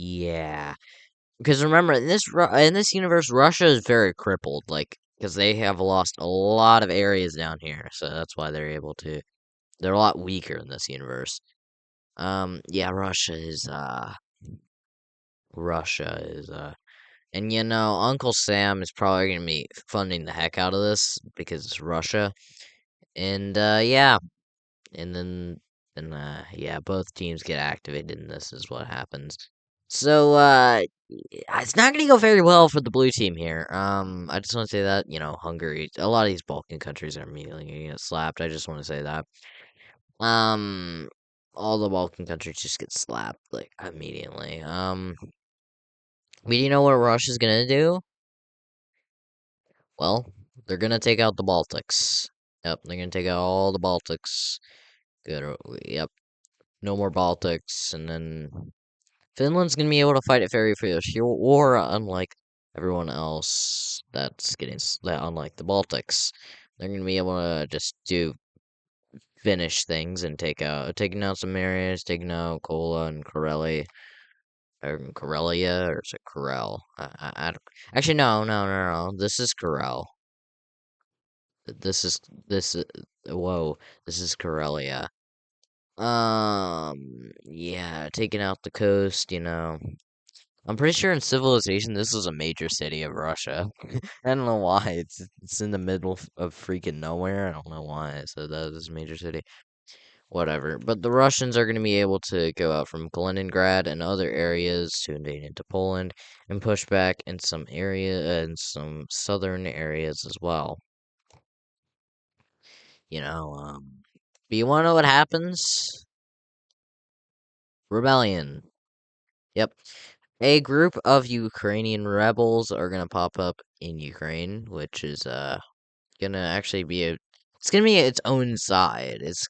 Yeah, because remember in this universe, Russia is very crippled, like because they have lost a lot of areas down here, so that's why they're able to. They're a lot weaker in this universe. Yeah, Russia is and Uncle Sam is probably gonna be funding the heck out of this because it's Russia, and yeah, and yeah, both teams get activated, and this is what happens. So it's not gonna go very well for the blue team here. I just want to say that Hungary, a lot of these Balkan countries are immediately gonna get slapped. I just want to say that. Um, all the Balkan countries just get slapped like immediately. But you know what Russia's gonna do? Well, they're gonna take out the Baltics. Yep, they're gonna take out all the Baltics. Good. Yep, no more Baltics, and then Finland's gonna be able to fight a very fierce war, unlike everyone else that's that unlike the Baltics. They're gonna be able to just do finish things and taking out some areas, taking out Kola and Karelia, or Karelia, or is it Karel? I don't, actually no. This is Karel. This is this. Whoa, this is Karelia. Yeah, taking out the coast. I'm pretty sure in Civilization this was a major city of Russia. I don't know why. It's in the middle of freaking nowhere. I don't know why. So that is a major city. Whatever. But the Russians are going to be able to go out from Kaliningrad and other areas to invade into Poland and push back in some southern areas as well. You know, but you want to know what happens? Rebellion. Yep. A group of Ukrainian rebels are gonna pop up in Ukraine, which is gonna actually be it's gonna be its own side. It's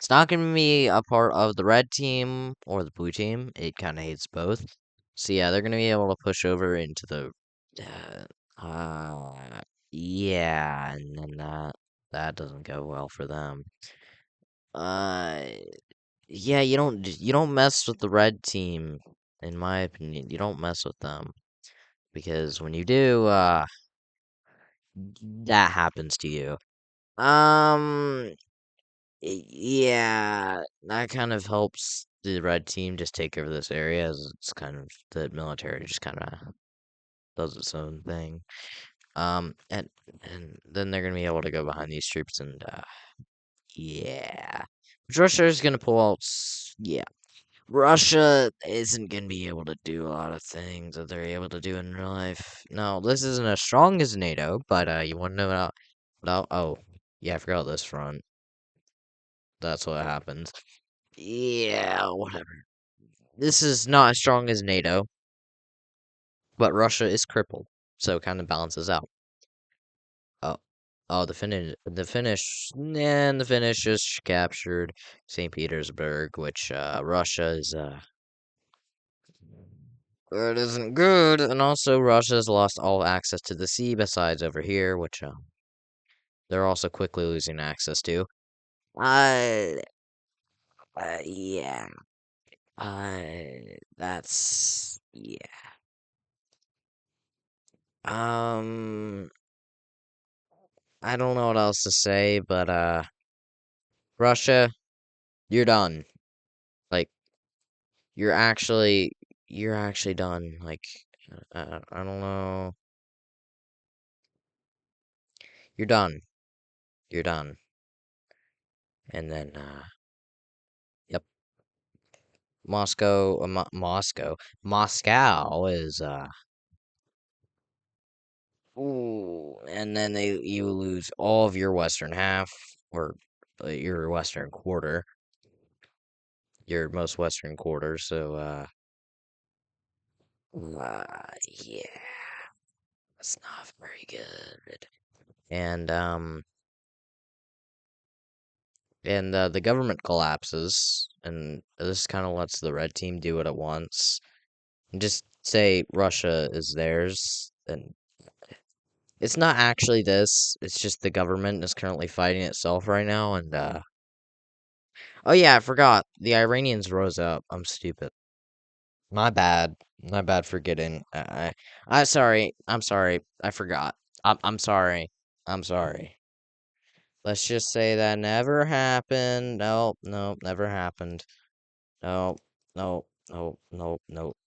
not gonna be a part of the red team or the blue team. It kind of hates both. So yeah, they're gonna be able to push over into the yeah, and then that doesn't go well for them. Uh yeah, you don't mess with the red team, in my opinion. You don't mess with them because when you do, that happens to you. Um, yeah, that kind of helps the red team just take over this area as it's kind of the military just kind of does its own thing. And then they're gonna be able to go behind these troops and yeah, which Russia is gonna pull out. Yeah, Russia isn't going to be able to do a lot of things that they're able to do in real life. No, this isn't as strong as NATO, but you want to know oh, yeah, I forgot this front. That's what happens. Yeah, whatever. This is not as strong as NATO, but Russia is crippled, so it kind of balances out. Oh, oh, the Finnish just captured St. Petersburg, which Russia is it isn't good, and also Russia's lost all access to the sea besides over here, which they're also quickly losing access to. Uh, yeah. That's yeah. Um, I don't know what else to say, but Russia, you're done. Like you're actually done. Like I don't know. You're done. You're done. And then yep. Moscow is ooh, and then you lose all of your western half or your western quarter, your most western quarter. So yeah, that's not very good. And the government collapses, and this kind of lets the red team do what it wants. And just say Russia is theirs, and it's not actually this. It's just the government is currently fighting itself right now, and oh yeah, I forgot. The Iranians rose up. I'm stupid. My bad. My bad for getting. Sorry. I'm sorry. I forgot. I'm sorry. I'm sorry. Let's just say that never happened. Nope. Nope. Never happened. Nope. Nope. Nope. Nope. Nope.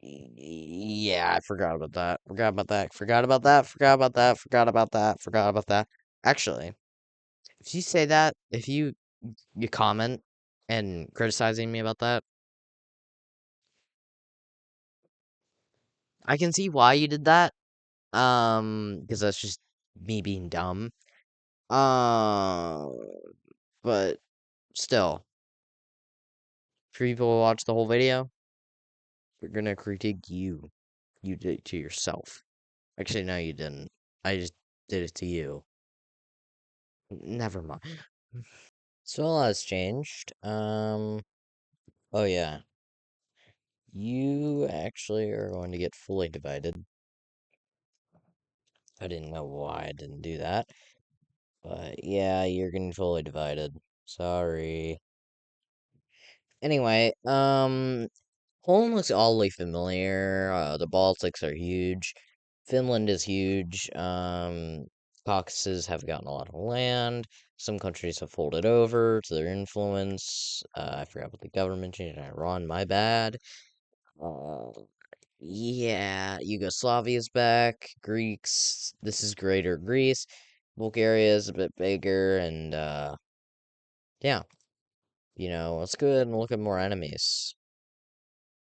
Yeah, I forgot about that. Forgot about that. Forgot about that. Forgot about that. Forgot about that. Forgot about that. Actually, if you say that, if you comment and criticizing me about that, I can see why you did that. Because that's just me being dumb. Uh, but still, for people who watch the whole video, we're gonna critique you. You did it to yourself. Actually, no, you didn't. I just did it to you. Never mind. So a lot has changed. Oh yeah, you actually are going to get fully divided. I didn't know why I didn't do that, but yeah, you're getting fully divided. Sorry. Anyway, Poland looks oddly familiar. The Baltics are huge. Finland is huge. Caucasus have gotten a lot of land. Some countries have folded over to their influence. I forgot about the government change in Iran. My bad. Uh, yeah, Yugoslavia's back. Greeks. This is Greater Greece. Bulgaria is a bit bigger, and yeah, let's go ahead and look at more enemies.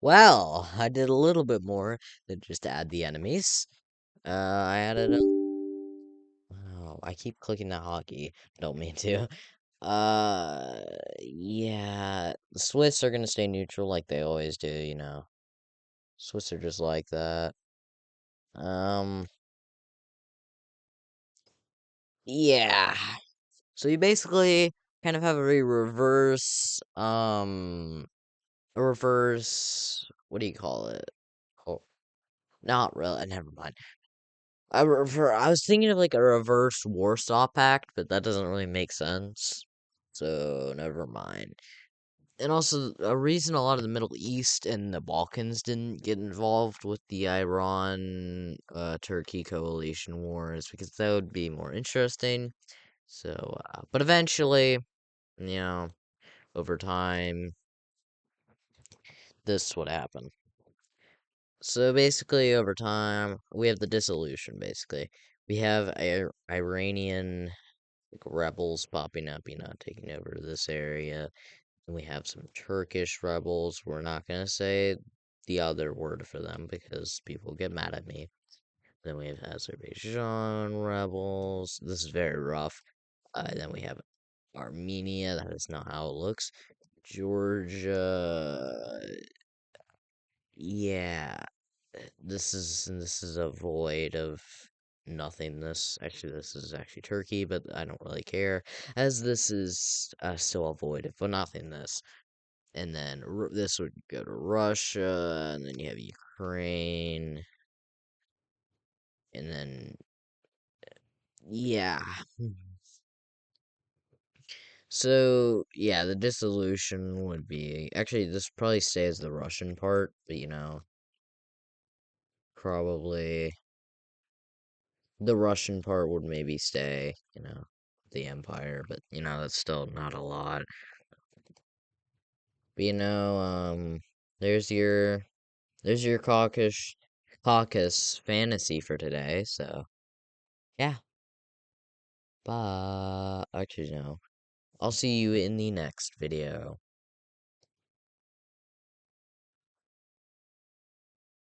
Well, I did a little bit more than just add the enemies. I added Oh, I keep clicking that hockey. Don't mean to. Yeah. The Swiss are gonna stay neutral like they always do. Swiss are just like that. Um, yeah. So you basically kind of have a reverse, what do you call it? Oh, not really, never mind. I was thinking of like a reverse Warsaw Pact, but that doesn't really make sense. So never mind. And also, a reason a lot of the Middle East and the Balkans didn't get involved with the Iran Turkey coalition war is because that would be more interesting. So, but eventually, you know, over time, this would happen. So basically, over time, we have the dissolution. Basically, we have Iranian like, rebels popping up, taking over this area. And we have some Turkish rebels. We're not gonna say the other word for them because people get mad at me. Then we have Azerbaijan rebels. This is very rough. Then we have Armenia. That is not how it looks. Georgia. Yeah. This is a void of nothingness. Actually, this is actually Turkey, but I don't really care, as this is still a void of nothingness. And then this would go to Russia, and then you have Ukraine, and then yeah. So yeah, the dissolution would be actually this probably stays the Russian part, but probably. The Russian part would maybe stay, the empire, but that's still not a lot. But there's your caucus fantasy for today. So yeah, bye. Actually, no. I'll see you in the next video.